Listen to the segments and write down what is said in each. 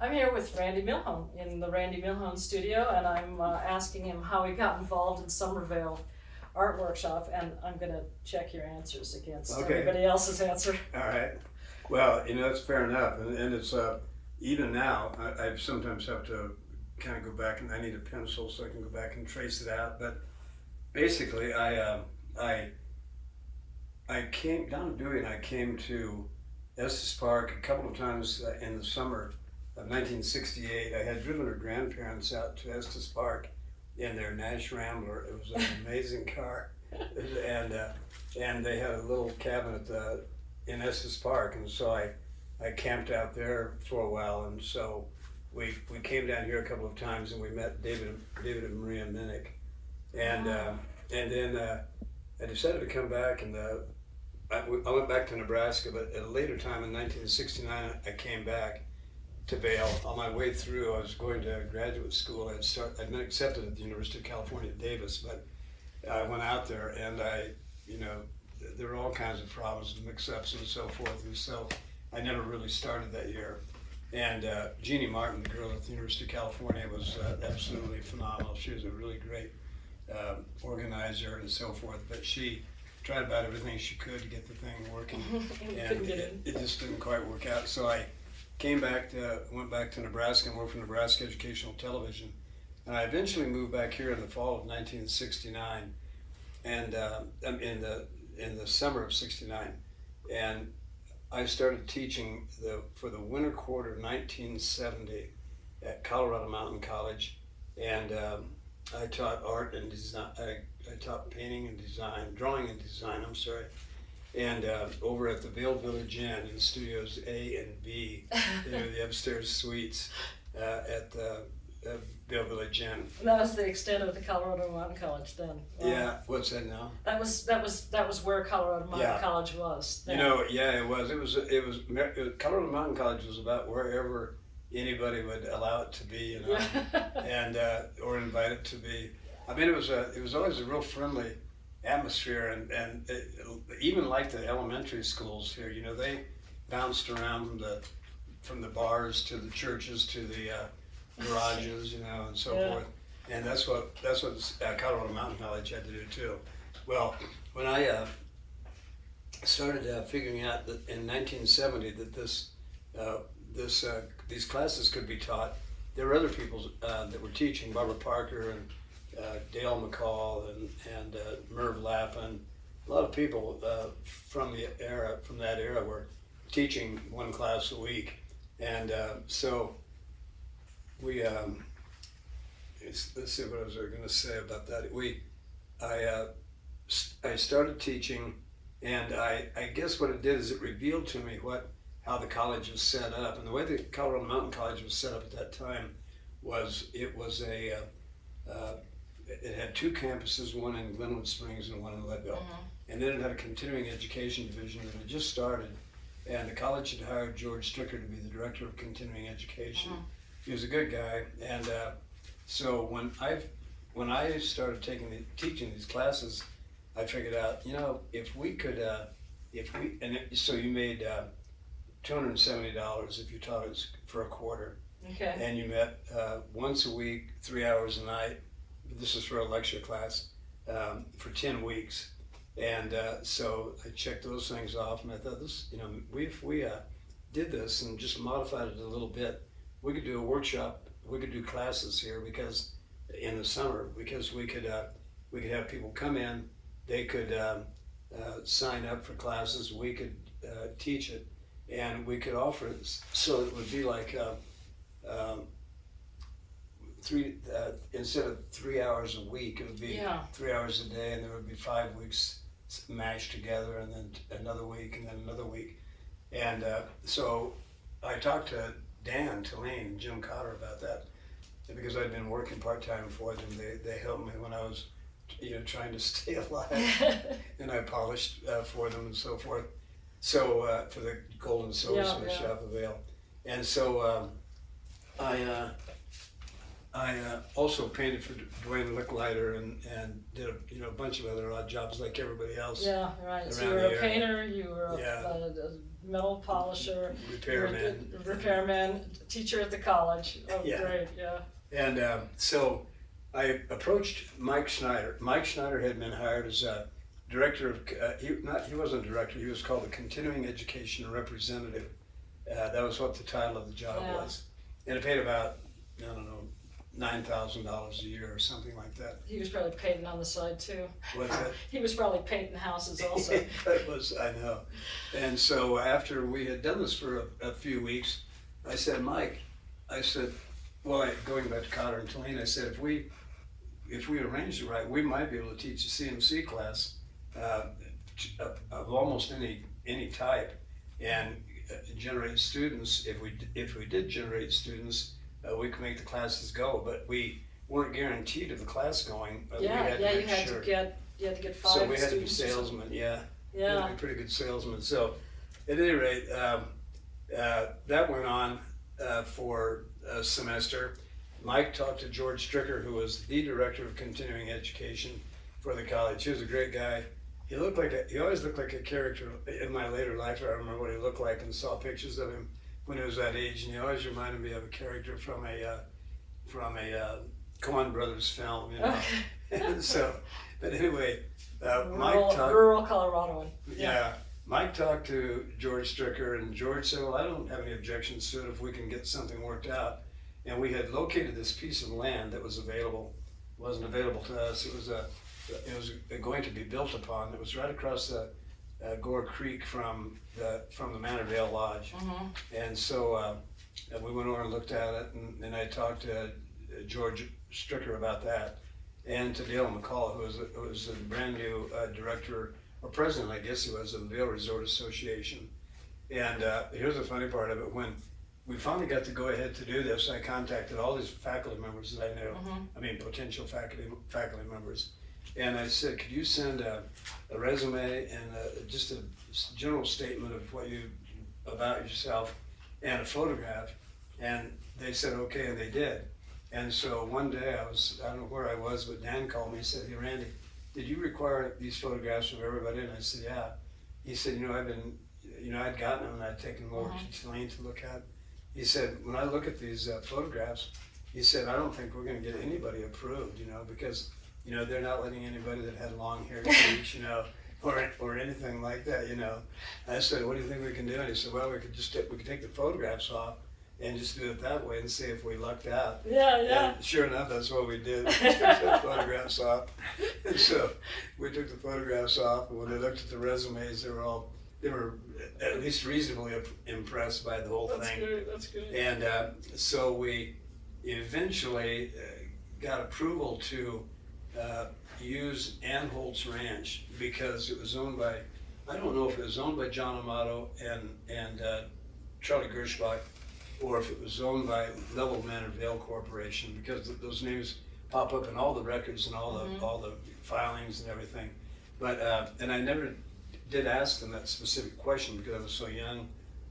I'm here with Randy Milhoan in the Randy Milhoan studio, and I'm asking him how he got involved in SummerVail Art Workshop, and I'm going to check your answers against everybody else's answer. All right. Well, that's fair enough, and it's even now I sometimes have to kind of go back, and I need a pencil so I can go back and trace it out. But basically, I came down to Dewey, and I came to Estes Park a couple of times in the summer of 1968. I had driven her grandparents out to Estes Park in their Nash Rambler. It was an amazing car, and they had a little cabin in Estes Park, and so I camped out there for a while, and so we came down here a couple of times, and we met David and Maria Minnick, and then I decided to come back, and I went back to Nebraska, but at a later time in 1969 I came back to Vail. On my way through, I was going to graduate school. I'd been accepted at the University of California at Davis, but I went out there, and there were all kinds of problems and mix-ups and so forth, and so I never really started that year. And Jeannie Martin, the girl at the University of California, was absolutely phenomenal. She was a really great organizer and so forth, but she tried about everything she could to get the thing working, and it just didn't quite work out. So I went back to Nebraska and worked for Nebraska Educational Television, and I eventually moved back here in the fall of 1969, and in the summer of '69, and I started teaching for the winter quarter of 1970 at Colorado Mountain College, and I taught art and design. I taught painting and design, drawing and design. I'm sorry. And over at the Vail Village Inn in Studios A and B, the upstairs suites at the Vail Village Inn. That was the extent of the Colorado Mountain College then. Wow. Yeah, what's that now? That was where Colorado Mountain College was. Then. It was. Colorado Mountain College was about wherever anybody would allow it to be, and or invite it to be. I mean, it was always a real friendly atmosphere, and even like the elementary schools here, they bounced around from the bars to the churches to the garages, and so forth. And that's what Colorado Mountain College had to do too. Well, when I started figuring out that in 1970 that these classes could be taught, there were other people that were teaching, Barbara Parker and Dale McCall and Merv Lappin. A lot of people from that era were teaching one class a week, and so we let's see what I was going to say about that. I started teaching, and I guess what it did is it revealed to me how the college was set up, and the way the Colorado Mountain College was set up at that time was it had two campuses, one in Glenwood Springs and one in Leadville. And then it had a continuing education division that had just started, and the college had hired George Stricker to be the director of continuing education. He was a good guy, and so when I started teaching these classes, I figured out, if we could, so you made $270 if you taught us for a quarter. Okay. And you met once a week, 3 hours a night. This is for a lecture class for 10 weeks. And so I checked those things off, and I thought, if we did this and just modified it a little bit, we could do a workshop, we could do classes here in the summer, because we could have people come in, they could sign up for classes, we could teach it, and we could offer it so it would be like instead of 3 hours a week, it would be 3 hours a day, and there would be 5 weeks mashed together, and then another week, and then another week. And so I talked to Dan Tulane and Jim Cotter about that, because I'd been working part-time for them. They helped me when I was trying to stay alive, and I polished for them and so forth. So for the Golden Silversmith shop of Vail. And so I also painted for Dwayne Licklider and did a bunch of other odd jobs like everybody else. Yeah, right. So you were a painter, you were a metal polisher, repairman, teacher at the college. Oh, Yeah. great, yeah. And so I approached Mike Schneider. Mike Schneider had been hired as a director of, he wasn't a director, he was called a continuing education representative. That was what the title of the job was. And it paid about, I don't know, $9,000 a year or something like that. He was probably painting on the side too. What's that? He was probably painting houses also. It was, I know. And so after we had done this for a few weeks, I said, Mike, going back to Cotter and Talene, I said, if we arranged it right, we might be able to teach a CMC class of almost any type and generate students. If we did generate students, we could make the classes go, but we weren't guaranteed of the class going. You had to get 5 So we had to be students. salesmen, yeah. We had Yeah. to be pretty good salesmen. So at any rate, that went on for a semester. Mike talked to George Stricker, who was the director of continuing education for the college. He was a great guy. He always looked like a character. In my later life, I remember what he looked like and saw pictures of him when he was that age, and he always reminded me of a character from a Coen Brothers film, you know. And so, but anyway, rural Coloradoan. Yeah, Mike talked to George Stricker, and George said, "Well, I don't have any objections to it if we can get something worked out." And we had located this piece of land that was available. It wasn't available to us. It was going to be built upon. It was right across the Gore Creek from the Manor Vail Lodge. Mm-hmm. And so we went over and looked at it, and I talked to George Stricker about that, and to Dale McCall, who was the brand new director, or president, I guess he was, of the Vail Resort Association. And here's the funny part of it. When we finally got to go ahead to do this, I contacted all these faculty members that I knew, I mean potential faculty members, and I said, could you send a resume and just a general statement of about yourself and a photograph? And they said okay, and they did. And so one day I don't know where I was, but Dan called me and said, hey Randy, did you require these photographs of everybody? And I said, yeah. He said, I'd gotten them and I'd taken them over to Tulane to look at. He said, when I look at these photographs, he said, I don't think we're going to get anybody approved, because, they're not letting anybody that had long hair teach, or anything like that, I said, what do you think we can do? And he said, well, we could take the photographs off and just do it that way and see if we lucked out. Yeah. And sure enough, that's what we did. We took the photographs off. And so we took the photographs off, and when they looked at the resumes, they were at least reasonably impressed by the whole thing. That's good. And so we eventually got approval to use Anholt's Ranch, because it was owned by, I don't know if it was owned by John Amato and Charlie Gershbach, or if it was owned by Level Manor Vail Corporation, because those names pop up in all the records and all the filings and everything. But and I never did ask them that specific question because I was so young.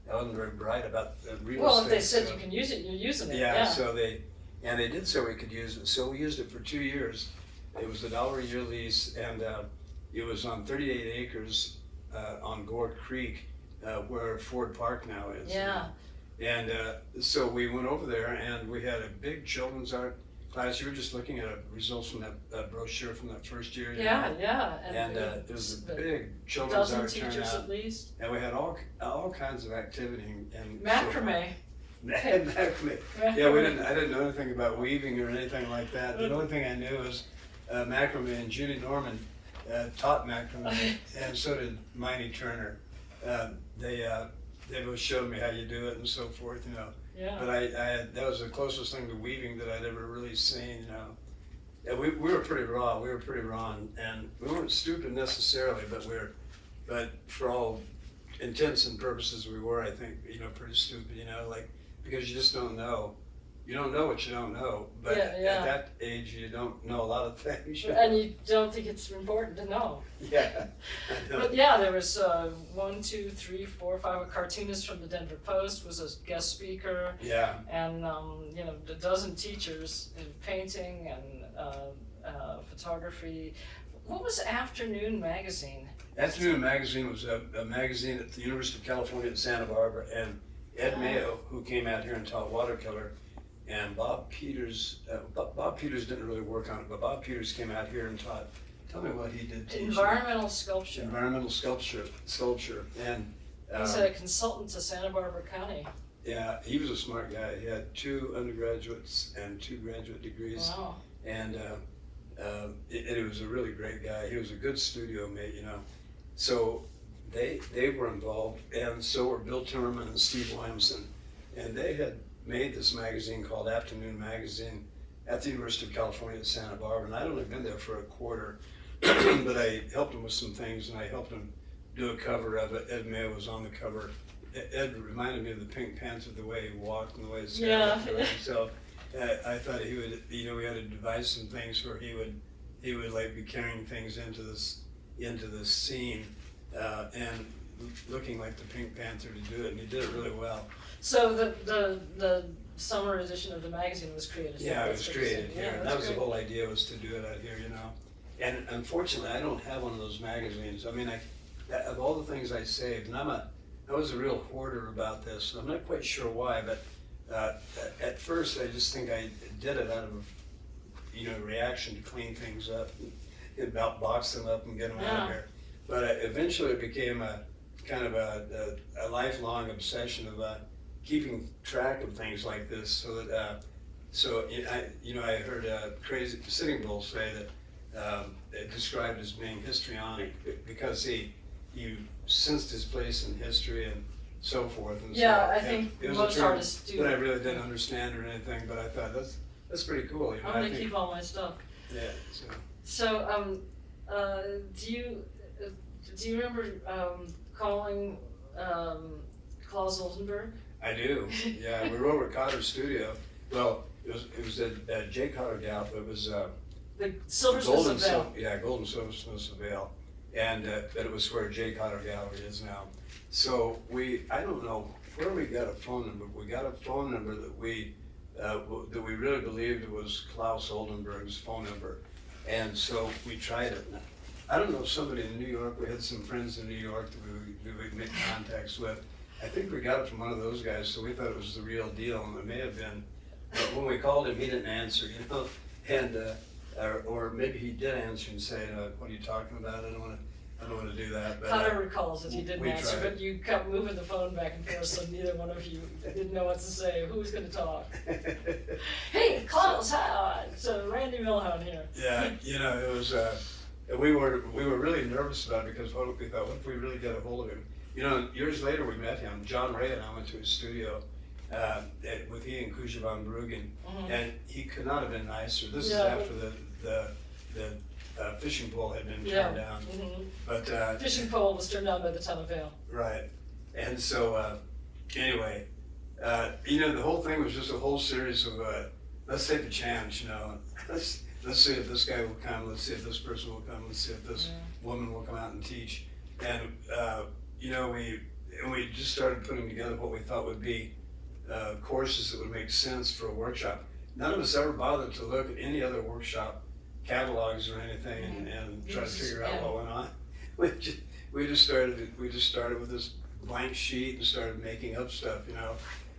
I wasn't very bright about real estate. Well, if they said you can use it, you're using it. Yeah. So they did say we could use it. So we used it for 2 years. It was $1 a year lease, and it was on 38 acres on Gore Creek, where Ford Park now is. Yeah. And so we went over there, and we had a big children's art class. You were just looking at results from that brochure from that first year. Yeah. And there was a big children's art turnout. Teachers at least. And we had all kinds of activity and macrame. Macrame. Yeah, I didn't know anything about weaving or anything like that. The only thing I knew was macrame, and Judy Norman taught macrame, and so did Miney Turner. They both showed me how you do it and so forth, Yeah. But that was the closest thing to weaving that I'd ever really seen, Yeah, we were pretty raw. And we weren't stupid necessarily, but for all intents and purposes, we were, I think, pretty stupid, because you just don't know. You don't know what you don't know, but at that age, you don't know a lot of things. And you don't think it's important to know. Yeah, I know. But yeah, there was 1, 2, 3, 4, 5. A cartoonist from the Denver Post was a guest speaker. Yeah. And a dozen teachers in painting and photography. what was Afternoon Magazine? Afternoon Magazine was a magazine at the University of California at Santa Barbara, and Ed Mayo, who came out here and taught watercolor, and Bob Peters. Bob Peters didn't really work on it, but Bob Peters came out here and taught. Tell me what he did. Environmental sculpture. Environmental sculpture, and he's a consultant to Santa Barbara County. Yeah, he was a smart guy. He had 2 undergraduates and 2 graduate degrees. Wow. And it was a really great guy. He was a good studio mate, you know. So they were involved, and so were Bill Timmerman and Steve Williamson. And they had made this magazine called Afternoon Magazine at the University of California at Santa Barbara. And I'd only been there for a quarter, but I helped him with some things, and I helped him do a cover of it. Ed Mayo was on the cover. Ed reminded me of the Pink Panther, the way he walked and the way his hair looked. So I thought he would, you know, we had to devise some things where he would like be carrying things into this scene and looking like the Pink Panther to do it, and he did it really well. So the summer edition of the magazine was created. Yeah, it was created here, and that was great. the whole idea, was to do it out here, you know. And unfortunately, I don't have one of those magazines. I mean, of all the things I saved, and I was a real hoarder about this. I'm not quite sure why, but at first I just think I did it out of, you know, reaction to clean things up, and about box them up and get them out of here. But eventually it became a kind of a lifelong obsession of keeping track of things like this, so that I heard Crazy Sitting Bull say that it described as being histrionic, because he sensed his place in history and so forth. And yeah, so, I think it was most a term artists do. that I really didn't understand or anything, but I thought that's pretty cool. You know, I'm gonna keep all my stuff. Yeah. So, do you remember calling Klaus Oldenburg? I do. Yeah, we were over at Cotter's studio. Well, it was at J. Cotter Gallup. It was The Silversmiths of Vail. Golden Silversmiths of Vail, and but it was where J. Cotter Gallery is now. So I don't know where we got a phone number. We got a phone number that we really believed was Klaus Oldenburg's phone number, and so we tried it. I don't know if somebody in New York. We had some friends in New York that we would make contacts with. I think we got it from one of those guys, so we thought it was the real deal, and it may have been. But when we called him, he didn't answer, you know, and or maybe he did answer and say, "What are you talking about? I don't want to do that." But Connor recalls that he didn't answer, tried. but you kept moving the phone back and forth, so neither one of you didn't know what to say. Who was going to talk? Hey, Klaus, hi! So Randy Milhoan here. Yeah, you know, it was. We were really nervous about it, because we thought, what if we really get a hold of him? You know, years later we met him. John Ray and I went to his studio with he and Kuja von Bruggen, and he could not have been nicer. This is after the fishing pole had been turned down. But fishing pole was turned down by the town of Vail. Right, and so anyway, you know, the whole thing was just a whole series of let's take a chance, you know. Let's see if this guy will come. Let's see if this person will come. Let's see if this woman will come out and teach. And you know, we just started putting together what we thought would be courses that would make sense for a workshop. None of us ever bothered to look at any other workshop catalogs or anything and try to figure out what went on. We just started with this blank sheet and started making up stuff, you know.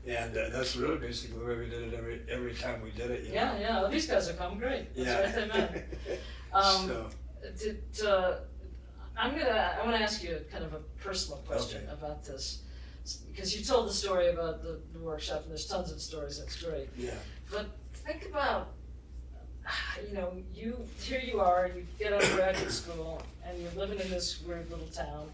And that's really basically the way we did it every time we did it. You know? Yeah. These guys have come great. That's right, they met. I want to ask you kind of a personal question about this, because you told the story about the workshop, and there's tons of stories. That's great. Yeah. But think about, you know, here you are, you get out of graduate school, and you're living in this weird little town.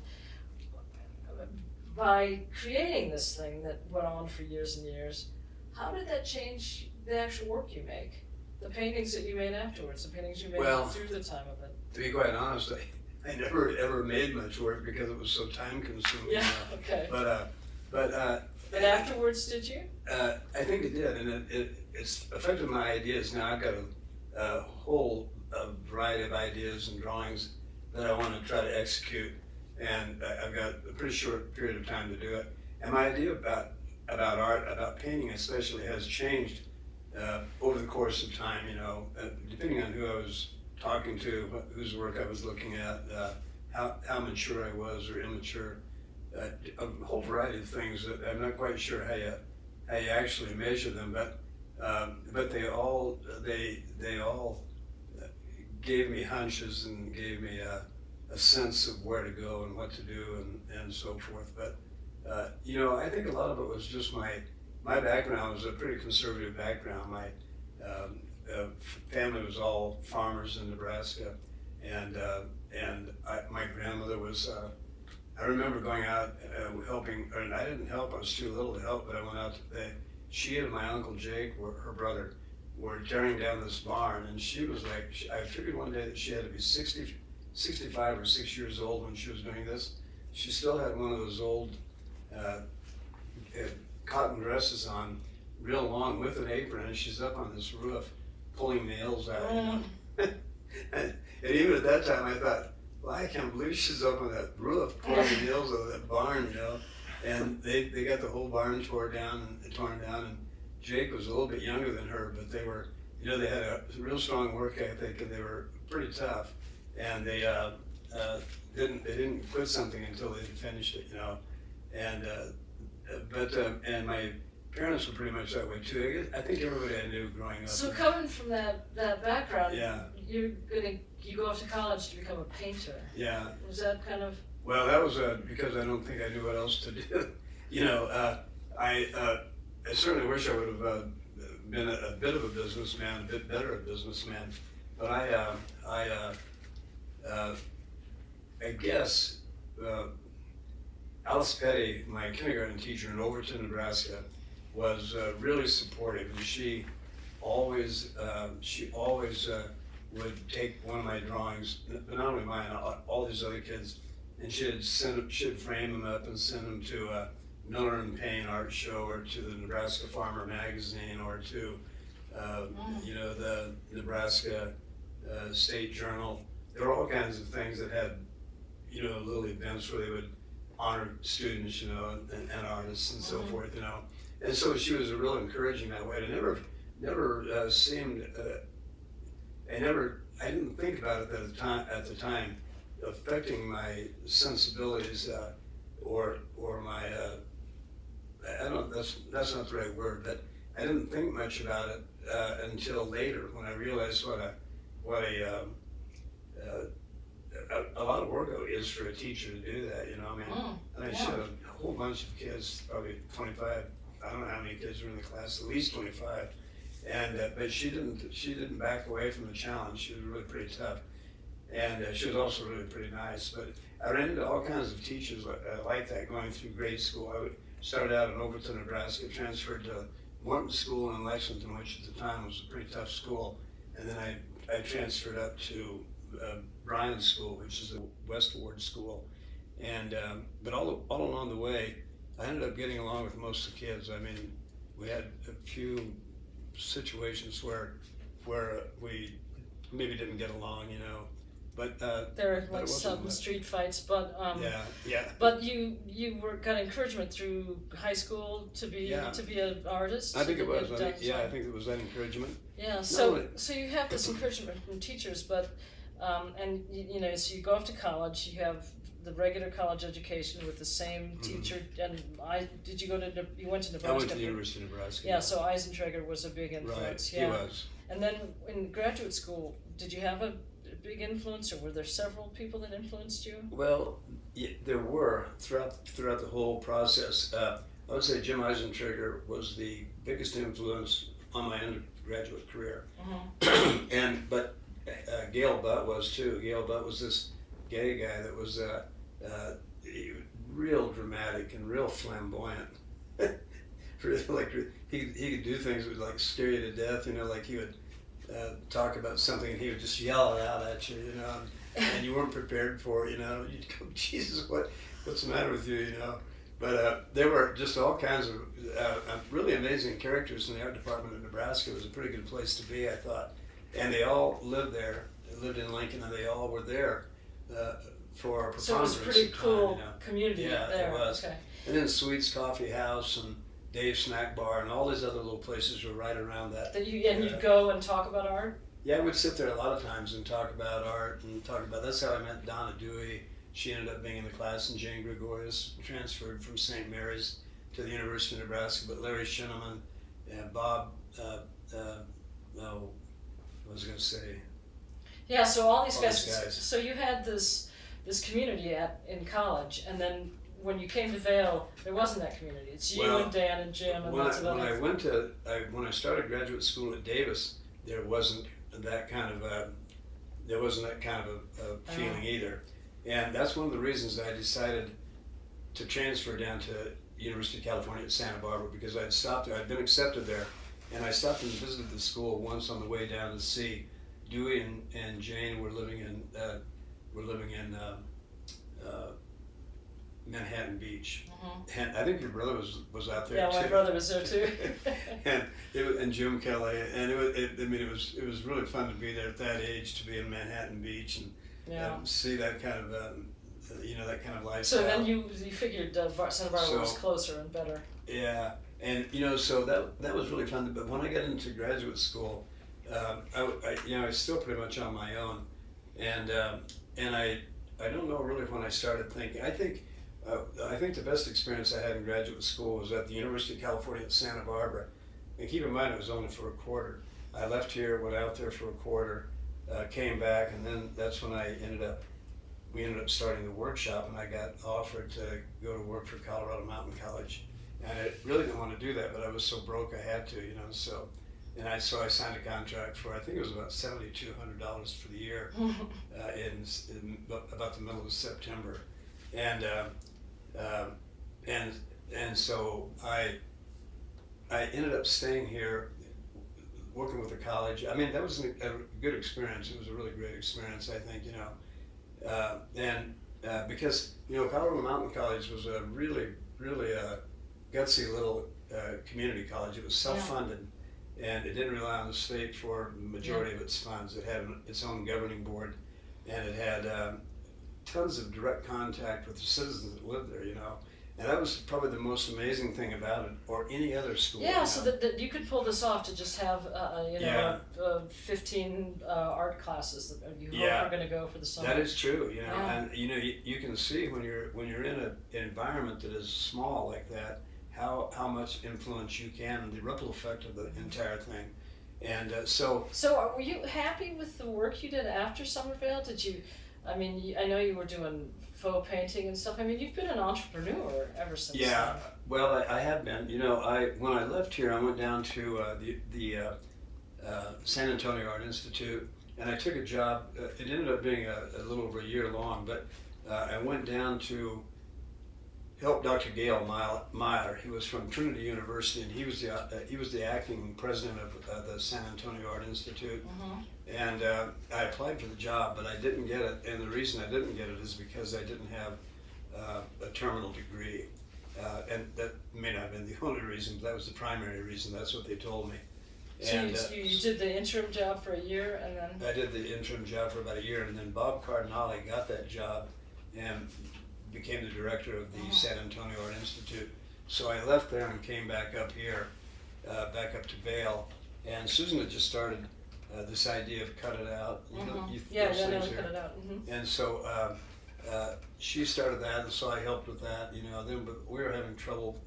By creating this thing that went on for years and years, how did that change the actual work you make? The paintings that you made afterwards, the paintings you made through the time of it? To be quite honest, I never ever made much work because it was so time consuming. Yeah, okay. But afterwards, did you? I think it did, and it's affected my ideas. Now I've got a whole variety of ideas and drawings that I want to try to execute. And I've got a pretty short period of time to do it. And my idea about art, about painting especially, has changed over the course of time, you know, depending on who I was talking to whose work I was looking at, how mature I was or immature, a whole variety of things that I'm not quite sure how you actually measure them, but they all gave me hunches and gave me a sense of where to go and what to do and so forth. But you know, I think a lot of it was just my background was a pretty conservative background. My family was all farmers in Nebraska, and my grandmother was. I remember going out helping, and I didn't help. I was too little to help, but I went out. She and my uncle Jake, her brother, were tearing down this barn, and she was like, I figured one day that she had to be 65 or 6 years old when she was doing this. She still had one of those old cotton dresses on, real long, with an apron, and she's up on this roof pulling nails out. You know? and even at that time, I thought, well, I can't believe she's up on that roof pulling the nails out of that barn, you know. And they got the whole barn torn down, and Jake was a little bit younger than her, but they were, you know, they had a real strong work ethic, and they were pretty tough. And they didn't quit something until they finished it, you know. And and my parents were pretty much that way too. I think everybody I knew growing up. So coming from that background, yeah, you go off to college to become a painter. Yeah. Was that kind of? Well, that was because I don't think I knew what else to do. You know, I certainly wish I would have been a bit of a businessman, a bit better a businessman. But I guess Alice Petty, my kindergarten teacher in Overton, Nebraska, was really supportive, and she always would take one of my drawings, but not only mine, all these other kids, and she'd frame them up and send them to a Miller and Payne art show, or to the Nebraska Farmer magazine, or to you know, the Nebraska State Journal. There were all kinds of things that had, you know, little events where they would honor students, you know, and artists and so forth, you know. And so she was real encouraging that way. It never seemed. I didn't think about it at the time, affecting my sensibilities or my. I don't. That's not the right word, but I didn't think much about it until later, when I realized what a lot of work it is for a teacher to do that. You know, I mean, she had a whole bunch of kids, probably 25. I don't know how many kids were in the class, at least 25. And but she didn't back away from the challenge. She was really pretty tough, and she was also really pretty nice. But I ran into all kinds of teachers like that going through grade school. I started out in Overton, Nebraska, transferred to Morton School in Lexington, which at the time was a pretty tough school, and then I transferred up to Bryan School, which is a West Ward school, and but all along the way, I ended up getting along with most of the kids. I mean, we had a few situations where we maybe didn't get along, you know, but there were like some street fights, but yeah. But you got encouragement through high school to be an artist. I think it was. I think it was that encouragement. Yeah. So you have this encouragement from teachers, but and you know, so you go off to college. You have the regular college education with the same teacher. And you went to Nebraska? I went to the University of Nebraska. Yeah, so Eisentrager was a big influence. Right, yeah. He was. And then in graduate school, did you have a big influence, or were there several people that influenced you? Well, there were throughout the whole process. I would say Jim Eisentrager was the biggest influence on my undergraduate career. But Gail Butt was too. Gail Butt was this gay guy that was real dramatic and real flamboyant. Really, like he could do things that would like scare you to death. You know, like he would talk about something and he would just yell it out at you. You know, and you weren't prepared for it. You know, you'd go, Jesus, what's the matter with you? You know. But there were just all kinds of really amazing characters in the art department of Nebraska. It was a pretty good place to be, I thought. And they all lived there. They lived in Lincoln, and they all were there for a preponderance of time. So it was a pretty cool, you know. community there. Yeah, it was. Okay. And then Sweet's Coffee House and Dave's Snack Bar and all these other little places were right around that. You'd go and talk about art? Yeah, I would sit there a lot of times and talk about art and talk about. That's how I met Donna Dewey. She ended up being in the class, and Jane Gregorius transferred from St. Mary's to the University of Nebraska. But Larry Shinneman and Bob, no, I was going to say. Yeah, so all these All guys. these guys. So you had this community in college, and then when you came to Vail, there wasn't that community. It's you and Dan and Jim and lots of other. When I started graduate school at Davis, there wasn't that kind of a feeling either, and that's one of the reasons I decided to transfer down to University of California at Santa Barbara, because I'd stopped there. I'd been accepted there, and I stopped and visited the school once on the way down to see. Dewey and Jane were living in Manhattan Beach, and I think your brother was out there too. Yeah, my brother was there too. and Jim Kelly, and it was really fun to be there at that age, to be in Manhattan Beach and see that kind of that kind of lifestyle. So then you figured Santa Barbara was closer and better. Yeah, and so that was really fun. But when I got into graduate school, I was still pretty much on my own, and I don't know really when I started thinking. I think the best experience I had in graduate school was at the University of California at Santa Barbara. And keep in mind, it was only for a quarter. I left here, went out there for a quarter, came back, and then that's when we ended up starting the workshop, and I got offered to go to work for Colorado Mountain College. And I really didn't want to do that, but I was so broke I had to, so. And I signed a contract for, I think it was about $7,200 for the year in about the middle of September. And so I ended up staying here, working with the college. I mean, that was a good experience. It was a really great experience, I think, because, Colorado Mountain College was a really, really gutsy little community college. It was self-funded. And it didn't rely on the state for the majority of its funds. It had its own governing board, and it had tons of direct contact with the citizens that lived there, And that was probably the most amazing thing about it, or any other school. Yeah, so that you could pull this off to just have, 15 art classes that you hope are going to go for the summer. That is true, and you can see when you're in an environment that is small like that, how much influence you can, the ripple effect of the entire thing. And so were you happy with the work you did after SummerVail? I know you were doing faux painting and stuff. I mean, you've been an entrepreneur ever since then. Well, I have been. When I left here, I went down to the San Antonio Art Institute, and I took a job. It ended up being a little over a year long, but I went down to help Dr. Gail Meyer. He was from Trinity University, and he was the acting president of the San Antonio Art Institute. And I applied for the job, but I didn't get it. And the reason I didn't get it is because I didn't have a terminal degree. And that may not have been the only reason, but that was the primary reason. That's what they told me. So you did the interim job for a year, and then? I did the interim job for about a year, and then Bob Cardinale got that job and became the director of the San Antonio Art Institute. So I left there and came back up here, back up to Vail. And Susan had just started this idea of cut it out. Cut it out. And so she started that, and so I helped with that. Then but we were having trouble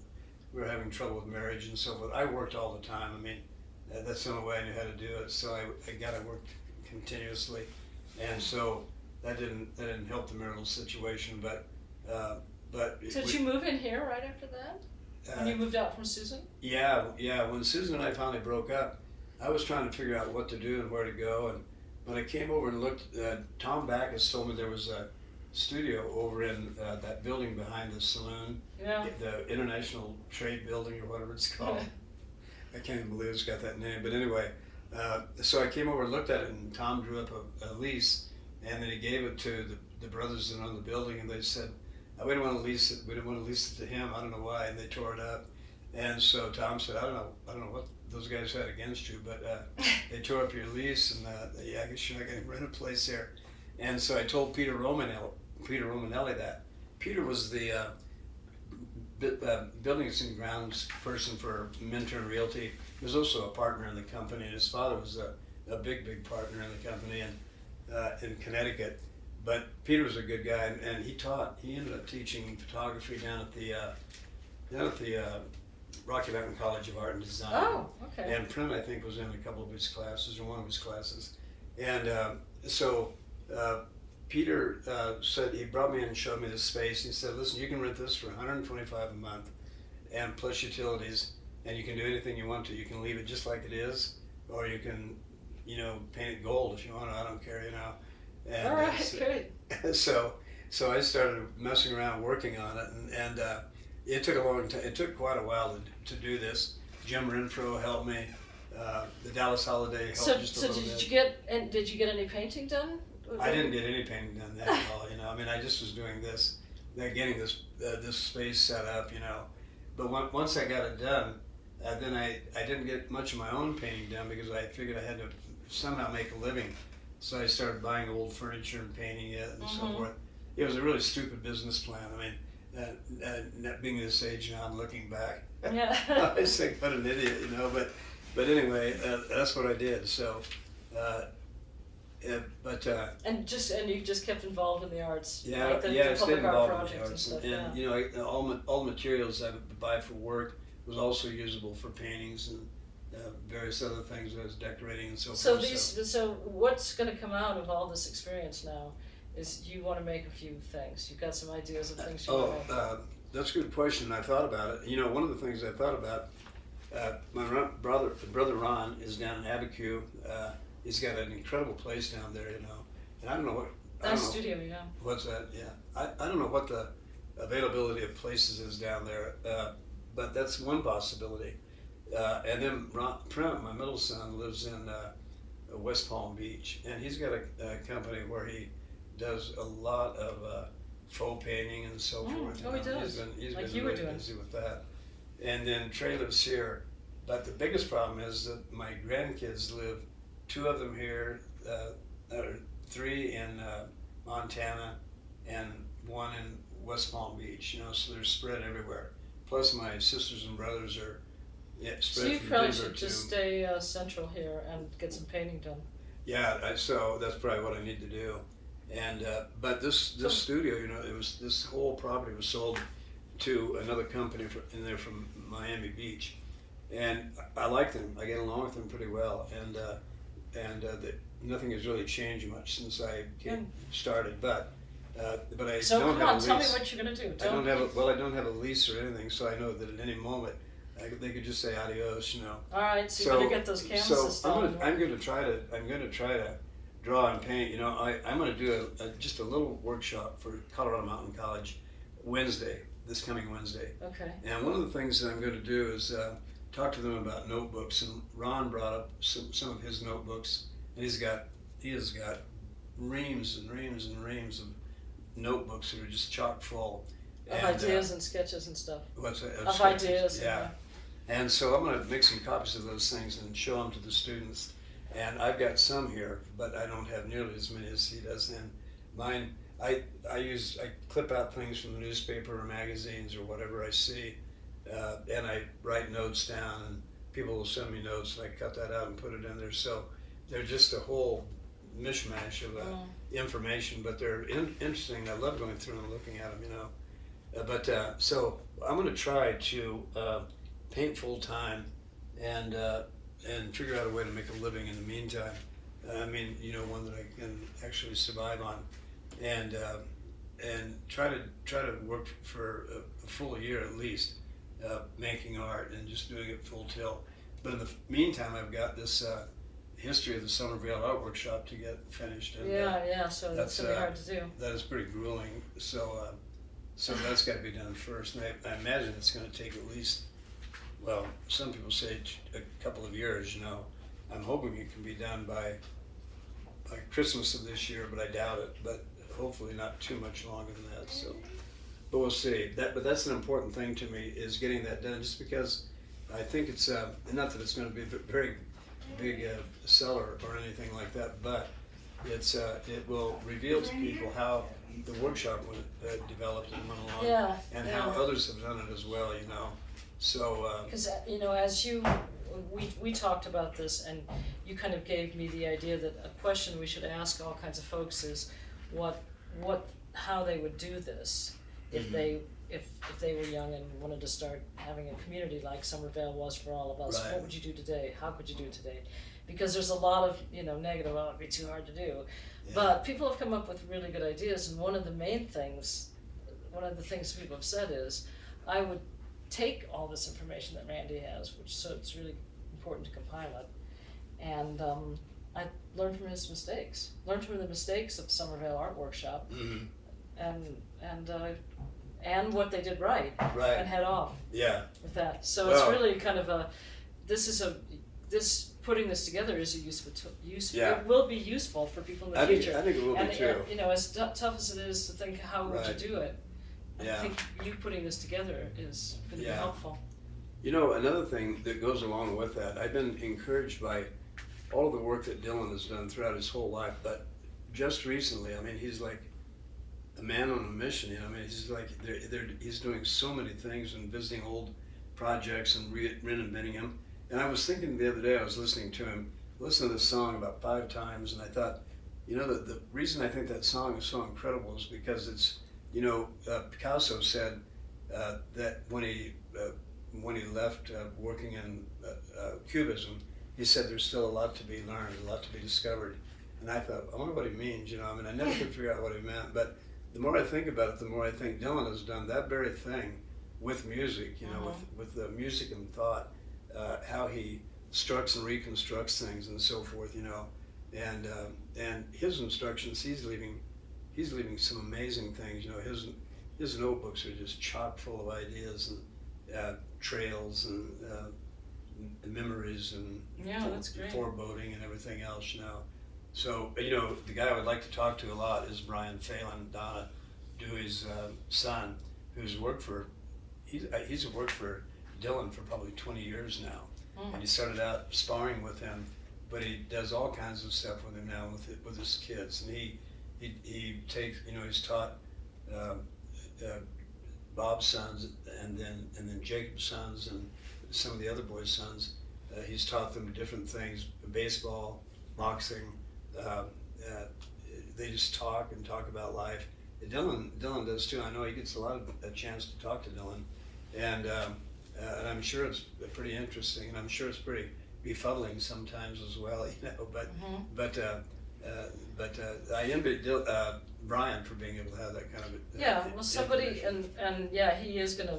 with marriage and so forth. I worked all the time. I mean, that's the only way I knew how to do it. So I worked continuously, and so that didn't help the marital situation. But So did you move in here right after that? When you moved out from Susan? Yeah. When Susan and I finally broke up, I was trying to figure out what to do and where to go. And when I came over and looked, Tom Backus told me there was a studio over in that building behind the saloon, the International Trade Building or whatever it's called. I can't even believe it's got that name. But anyway, so I came over and looked at it, and Tom drew up a lease, and then he gave it to the brothers that owned the building, and they said, we didn't want to lease it. We didn't want to lease it to him. I don't know why, and they tore it up. And so Tom said, I don't know what those guys had against you, but they tore up your lease, and I guess you're not going to rent a place here. And so I told Peter Romanelli that. Peter was the buildings and grounds person for Minturn Realty. He was also a partner in the company, and his father was a big partner in the company in Connecticut. But Peter was a good guy, and he ended up teaching photography down at the Rocky Mountain College of Art and Design. Oh, okay. And print, I think, was in a couple of his classes, or one of his classes. And so Peter said, he brought me in and showed me this space. And he said, listen, you can rent this for $125 a month, and plus utilities, and you can do anything you want to. You can leave it just like it is, or you can, paint it gold if you want to. I don't care, And all right, great. So I started messing around, working on it, and it took a long time. It took quite a while to do this. Jim Renfro helped me. The Dallas Holiday helped just a little bit. Did you get any painting done? I didn't get any painting done that at all. I just was doing this, getting this space set up. But once I got it done, then I didn't get much of my own painting done because I figured I had to somehow make a living. So I started buying old furniture and painting it and so forth. It was a really stupid business plan. Being this age now, I'm looking back. Yeah. I think, what an idiot, But anyway, that's what I did. So, and you just kept involved in the arts. Yeah, like I stayed public art involved in the projects arts, and stuff. all the materials I would buy for work was also usable for paintings and various other things I was decorating and so forth. So what's going to come out of all this experience now is you want to make a few things. You've got some ideas of things you want to make. That's a good question. I thought about it. One of the things I thought about, my brother Ron is down in Abiquiu. He's got an incredible place down there, and I don't know what. Nice studio, yeah. What's that? Yeah, I don't know what the availability of places is down there, but that's one possibility. And then Prem, my middle son, lives in West Palm Beach, and he's got a company where he does a lot of faux painting and so forth. Oh, he does. He's like been you really were doing. busy with that. And then Trey lives here, but the biggest problem is that my grandkids live, 2 of them here, 3 in Montana, and 1 in West Palm Beach. So they're spread everywhere. Plus, my sisters and brothers are spread So you from probably Denver should just stay central here and get some painting done. Yeah, so that's probably what I need to do. And but this studio, this whole property was sold to another company from Miami Beach, and I like them. I get along with them pretty well, and nothing has really changed much since I started. But I don't have a lease. So come on, tell me what you're gonna do. I don't have a lease or anything, so I know that at any moment they could just say adios. All right, so you better get those canvases done. I'm going to try to draw and paint. I'm going to do just a little workshop for Colorado Mountain College this coming Wednesday. Okay. And one of the things that I'm going to do is talk to them about notebooks. And Ron brought up some of his notebooks, and he has got reams and reams and reams of notebooks that are just chock full Of ideas and sketches and stuff. What's that? Of ideas. Yeah. And so I'm going to make some copies of those things and show them to the students. And I've got some here, but I don't have nearly as many as he does. And mine, I clip out things from the newspaper or magazines or whatever I see, and I write notes down, and people will send me notes, and I cut that out and put it in there. So they're just a whole mishmash of information, but they're interesting. I love going through and looking at them, so I'm going to try to paint full time and figure out a way to make a living in the meantime. One that I can actually survive on, and try to work for a full year at least, making art and just doing it full tilt. But in the meantime, I've got this history of the SummerVail Art Workshop to get finished. And, so that's gonna be hard to do. That is pretty grueling. So that's got to be done first, and I imagine it's going to take at least. Well, some people say a couple of years. I'm hoping it can be done by Christmas of this year, but I doubt it. But hopefully not too much longer than that. So, but we'll see. But that's an important thing to me, is getting that done. Just because I think it's not that it's going to be a very big seller or anything like that, but it will reveal to people how the workshop developed and went along, and how others have done it as well. So because as you we talked about this, and you kind of gave me the idea that a question we should ask all kinds of folks is how they would do this if they if they were young and wanted to start having a community like SummerVail was for all of us. Right. What would you do today? How could you do it today? Because there's a lot of negative. Oh, it'd be too hard to do. Yeah. But people have come up with really good ideas, and one of the things people have said is, I would take all this information that Randy has, so it's really important to compile it, and I learned from his mistakes. Learned from the mistakes of the SummerVail Art Workshop, Mm-hmm. and what they did right, Right. and head off Yeah. with that. So Well- it's really kind of putting this together is a use. Yeah. It will be useful for people in the I future. think it will and be too. as tough as it is to think how would Right. you do it, Yeah. I think you putting this together is going to Yeah. be helpful. Another thing that goes along with that, I've been encouraged by all of the work that Dylan has done throughout his whole life, but just recently, I mean, he's like a man on a mission. I mean, he's like he's doing so many things and visiting old projects and reinventing them. And I was thinking the other day, I was listening to this song about 5 times, and I thought, the reason I think that song is so incredible is because it's, Picasso said that when he left working in Cubism, he said there's still a lot to be learned, a lot to be discovered. And I thought, I wonder what he means, I mean, I never could figure out what he meant, but the more I think about it, the more I think Dylan has done that very thing with music, with the music and thought, how he structs and reconstructs things and so forth, and his instructions, he's leaving some amazing things, his notebooks are just chock full of ideas and trails and memories and That's great. foreboding and everything else, So, the guy I would like to talk to a lot is Brian Phelan, Donna Dewey's son, who's worked for Dylan for probably 20 years now. And he started out sparring with him, but he does all kinds of stuff with him now with his kids. And he takes, he's taught Bob's sons and then Jacob's sons and some of the other boys' sons. He's taught them different things: baseball, boxing. They just talk about life. Dylan does too. I know he gets a chance to talk to Dylan, and I'm sure it's pretty interesting, and I'm sure it's pretty befuddling sometimes as well. But I envy Brian for being able to have that kind of somebody and he is gonna,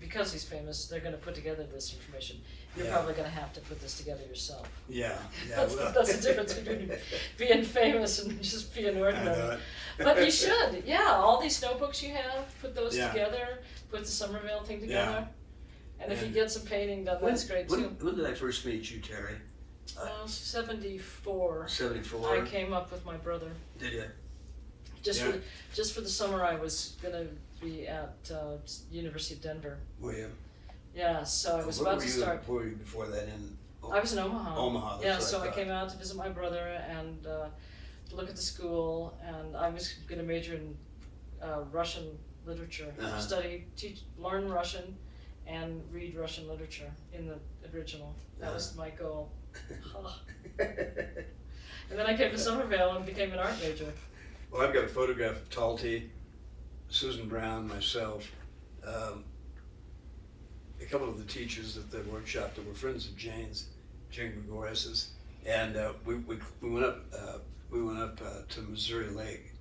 because he's famous, they're gonna put together this information. You're probably gonna have to put this together yourself. Yeah. That's the difference between being famous and just being ordinary. But you should, all these notebooks you have, put those together, put the SummerVail thing together. And if you get some painting done, that's great too. When did I first meet you, Terry? 74. 74. I came up with my brother. Did you? Just for the summer, I was gonna be at University of Denver. Were you? Yeah, so I was about to start. Where were you before that? I was in Omaha. Omaha. That's so I came out to visit my brother and look at the school, and I was gonna major in Russian literature, learn Russian, and read Russian literature in the original. That was my goal. And then I came to SummerVail and became an art major. Well, I've got a photograph of Talty, Susan Brown, myself, a couple of the teachers at the workshop that were friends of Jane Gregorius's, and we went up to Missouri Lake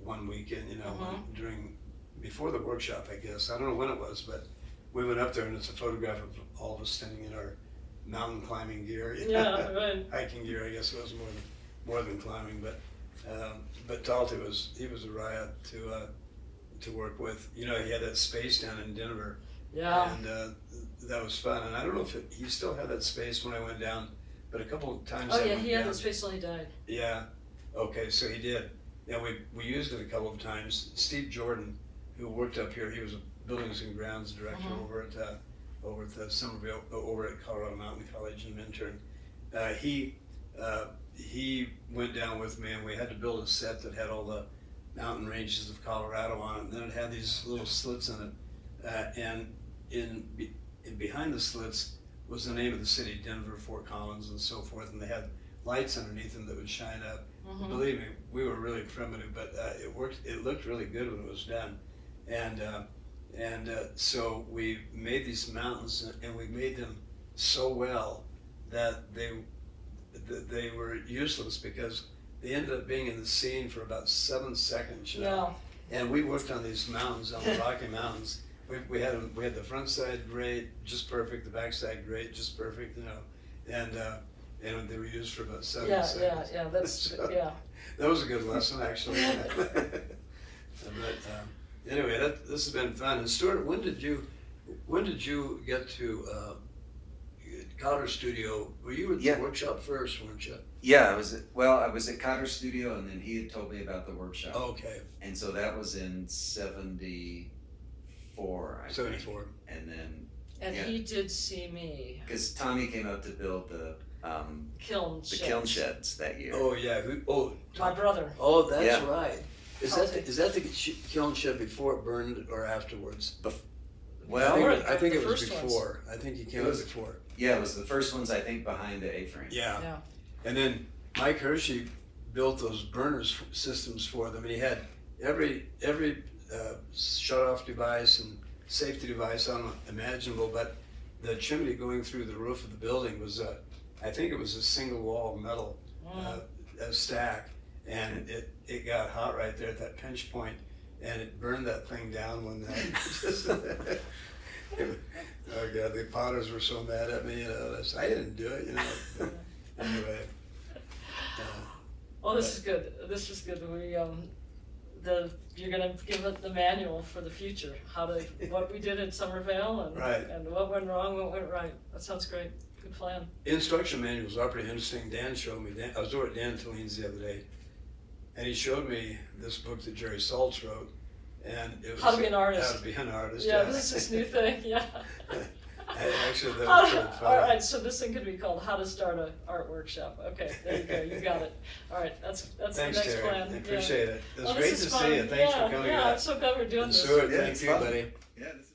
one weekend, before the workshop, I guess. I don't know when it was, but we went up there, and it's a photograph of all of us standing in our mountain climbing gear. Right. Hiking gear, I guess it was more than climbing, but Talty was a riot to work with. He had that space down in Denver. Yeah. And that was fun. And I don't know if he still had that space when I went down, but a couple of times. Oh yeah, he had that space till he died. Yeah. Okay, so he did. Yeah, we used it a couple of times. Steve Jordan, who worked up here, he was a buildings and grounds director over at SummerVail, over at Colorado Mountain College in Minturn. He went down with me, and we had to build a set that had all the mountain ranges of Colorado on it. And then it had these little slits in it, and in behind the slits was the name of the city, Denver, Fort Collins, and so forth, and they had lights underneath them that would shine up. Mhm. Believe me, we were really primitive, but it worked. It looked really good when it was done, and so we made these mountains, and we made them so well that they were useless because they ended up being in the scene for about 7 seconds. You know? Yeah. And we worked on these mountains, on the Rocky Mountains. We had the front side great, just perfect. The back side great, just perfect. You know, and they were used for about 7 seconds. Yeah. That's So, yeah. That was a good lesson, actually. But anyway, this has been fun. And Steuart, when did you get to Cotter Studio? Were you at the workshop first, weren't you? Yeah, I was at Cotter Studio, and then he had told me about the workshop. Oh, okay. And so that was in '74, I 74. think. And then And he did see me. because Tommy came out to build the Kiln sheds that year. Oh yeah. My brother. Oh, that's Yeah. right. Is that the kiln shed before it burned or afterwards? Well, I think the it was first ones. before. I think he came out before. yeah, it was the first ones, I think, behind the A-frame. Yeah. And then Mike Hershey built those systems for them, and he had every shut-off device and safety device unimaginable. But the chimney going through the roof of the building was I think it was a single-wall metal stack, and it got hot right there at that pinch point, and it burned that thing down one night. Oh God, the potters were so mad at me. You know, I didn't do it. You know. Anyway. Oh, this is good. This is good. You're gonna give it the manual for the future. What we did at SummerVail and Right. and what went wrong, what went right. That sounds great. Good plan. Instruction manuals are pretty interesting. Dan showed me. I was over at Dan Tillene's the other day, and he showed me this book that Jerry Saltz wrote, and it was How to be an artist. How to be an artist. Yeah, this is this new thing. Yeah. Actually, that was really fun. All right, so this thing could be called "How to Start an Art Workshop." Okay, there you go. You got it. All right, that's Thanks, the next Terry. plan. I appreciate it. It was Well, great this to is see you. fun. Thanks Yeah, for coming yeah, out. I'm so glad we're doing And this. Steuart, Yeah, thank it's you, fun. buddy. Yeah, this is